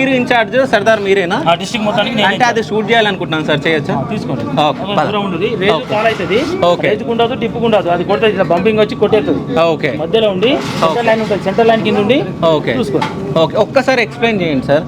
మీరు ఇన్ఛార్జ్ సర్దార్ మీరేనా? డిస్ట్రిక్ట్ మొత్తానికి అంటే అది షూట్ చేయాలనుకుంటున్నాను సార్, చేయొచ్చా? తీసుకోండి. ఓకే రేతుకుండదు టిప్పుకుండదు, అది కొడితే ఇట్లా బంపింగ్ వచ్చి కొట్టేస్తుంది. ఓకే మధ్యలో ఉండి సెంటర్ లైన్ ఉంటుంది, సెంటర్ లైన్ కింద ఉండి ఓకే చూసుకోండి. ఓకే ఒక్కసారి ఎక్స్ప్లెయిన్ చేయండి సార్.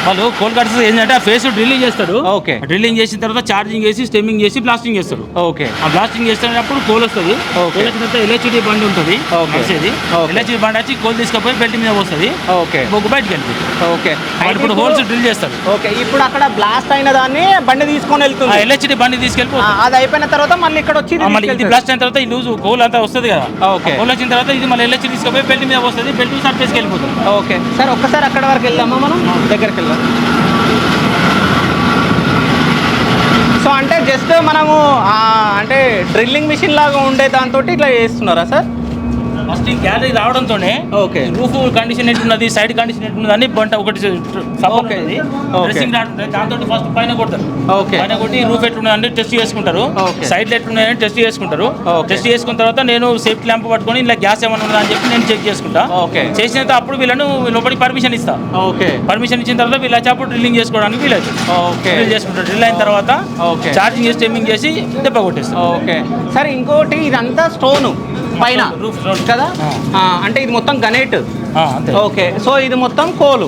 వాళ్ళు కోల్ కట్స్ ఏంటంటే ఆ ఫేస్ డ్రిల్లింగ్ చేస్తాడు. ఓకే డ్రిల్లింగ్ చేసిన తర్వాత చార్జింగ్ చేసి స్టెమ్మింగ్ చేసి బ్లాస్టింగ్ చేస్తారు. ఓకే ఆ బ్లాస్టింగ్ చేసేటప్పుడు కోల్ వస్తుంది. కోల్ వచ్చిన తర్వాత ఎల్హెచ్డి బండి ఉంటుంది వచ్చేది. ఎల్హెచ్డి బండి వచ్చి కోల్ తీసుకుపోయి బెల్ట్ మీద వస్తుంది. ఓకే బొగ్గు బయటకి వెళ్తుంది. ఓకే ఇప్పుడు హోల్స్ డ్రిల్ చేస్తారు. ఓకే ఇప్పుడు అక్కడ బ్లాస్ట్ అయిన దాన్ని బండి తీసుకొని వెళ్తుంది. ఎల్హెచ్డి బండి తీసుకెళ్ళి అది అయిపోయిన తర్వాత మళ్ళీ ఇక్కడ వచ్చి మళ్ళీ ఇది బ్లాస్ట్ అయిన తర్వాత ఈ లూజ్ కోల్ అంతా వస్తుంది కదా. ఓకే కోల్ వచ్చిన తర్వాత ఇది మళ్ళీ ఎల్హెచ్డి తీసుకుపోయి బెల్ట్ మీద వస్తుంది. బెల్ట్ సర్ఫేస్కి వెళ్ళిపోతుంది. ఓకే సార్ ఒక్కసారి అక్కడ వరకు వెళ్దామా మనం, దగ్గరికి వెళ్దాం. సో అంటే జస్ట్ మనము అంటే డ్రిల్లింగ్ మిషన్ లాగా ఉండే దాంతో ఇట్లా చేస్తున్నారా సార్? ఫస్ట్ ఈ గ్యాలరీ రావడంతోనే ఓకే రూఫ్ కండిషన్ ఎట్టున్నది, సైడ్ కండిషన్ ఎట్టున్నది అని బంట ఒకటి సపోర్ట్ డ్రెస్సింగ్ దాంతో ఫస్ట్ పైన కొడతారు. ఓకే పైన కొట్టి రూఫ్ ఎట్లున్నదని టెస్ట్ చేసుకుంటారు. ఓకే సైడ్ ఎట్లున్నాయని టెస్ట్ చేసుకుంటారు. టెస్ట్ చేసుకున్న తర్వాత నేను సేఫ్టీ ల్యాంప్ పట్టుకొని ఇలా గ్యాస్ ఏమైనా ఉన్నదా అని చెప్పి నేను చెక్ చేసుకుంటా. ఓకే చేసిన తర్వాత అప్పుడు వీళ్ళను లోపలికి పర్మిషన్ ఇస్తా. ఓకే పర్మిషన్ ఇచ్చిన తర్వాత వీళ్ళు వచ్చి అప్పుడు డ్రిల్లింగ్ చేసుకోవడానికి వీలైతే ఓకే డ్రిల్ చేసుకుంటారు. డ్రిల్ అయిన తర్వాత ఓకే చార్జింగ్ చేసి స్టెమ్మింగ్ చేసి దెబ్బ కొట్టేస్తారు. ఓకే సార్ ఇంకోటి ఇదంతా స్టోను పైన రూఫ్ కదా, అంటే ఇది మొత్తం గనేట్. అంతే. ఓకే సో ఇది మొత్తం కోలు.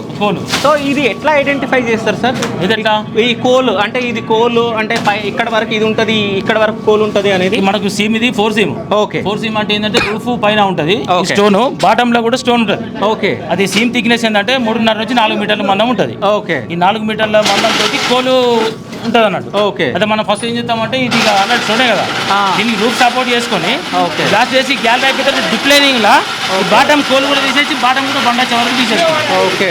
సో ఇది ఎట్లా ఐడెంటిఫై చేస్తారు సార్? ఇదెట్లా ఈ కోలు అంటే ఇది కోలు అంటే ఇక్కడ వరకు ఇది ఉంటుంది, ఇక్కడ వరకు కోలు ఉంటుంది అనేది మనకు సీమ్ ఇది 4 సీమ్. ఓకే 4 సీమ్ అంటే ఏంటంటే రూఫ్ పైన ఉంటుంది, స్టోన్ బాటమ్ లో కూడా స్టోన్ ఉంటుంది. ఓకే అది సీమ్ థిక్నెస్ ఏంటంటే 3.5 నుంచి 4 మీటర్ల మందం ఉంటుంది. ఓకే ఈ 4 మీటర్ల మందం తోటి కోలు ఉంటుంది అన్నట్టు. ఓకే అయితే మనం ఫస్ట్ ఏం చేస్తామంటే ఇది ఆల్రెడీ స్టోనే కదా, దీనికి రూఫ్ సపోర్ట్ చేసుకొని ఓకే గ్లాస్ చేసి గ్యాల్ అయిపోతే డిప్లైనింగ్ లా బాటమ్ కోలు కూడా తీసేసి బాటమ్ కూడా బండచ్చే వరకు తీసేస్తాం. ఓకే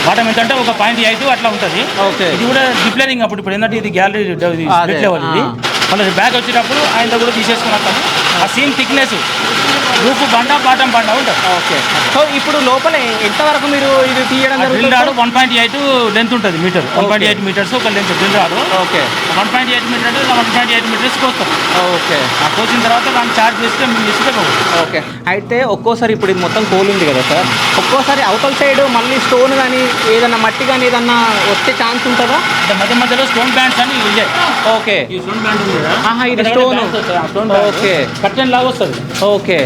బాటమ్ ఎంత అంటే 1.5 అట్లా ఉంటుంది. ఓకే ఇది కూడా డిప్లైనింగ్ అప్పుడు ఇప్పుడు ఏంటంటే ఇది గ్యాలరీ లెవెల్ ఇది. మళ్ళీ బ్యాగ్ వచ్చేటప్పుడు ఆయన కూడా తీసేసుకుని వస్తాము. ఆ సీమ్ థిక్నెస్ రూఫ్ బండ బాటమ్ బండ ఉంటుంది. ఓకే సో ఇప్పుడు లోపల ఎంతవరకు మీరు ఇది తీయడం డ్రిల్ రాడు 1.8 లెంత్ ఉంటుంది మీటర్. 1.8 మీటర్స్ ఒక length drill rod. Okay 1.8 meter 1.8 meters కోస్తాం. ఓకే ఆ కోసిన తర్వాత దాన్ని చార్జ్ చేస్తే మేము ఇస్తే ఓకే అయితే ఒక్కోసారి ఇప్పుడు ఇది మొత్తం కోల్ ఉంది కదా సార్, ఒక్కోసారి అవతల సైడ్ మళ్ళీ స్టోన్ కానీ ఏదన్నా మట్టి కానీ ఏదన్నా వచ్చే ఛాన్స్ ఉంటుందా? అంటే మధ్య మధ్యలో స్టోన్ బ్యాండ్స్ అని ఇదే. ఓకే ఈ స్టోన్ బ్యాండ్ ఉంది కదా, ఇది స్టోన్. స్టోన్ ఓకే కర్టెన్ లాగా వస్తుంది. ఓకే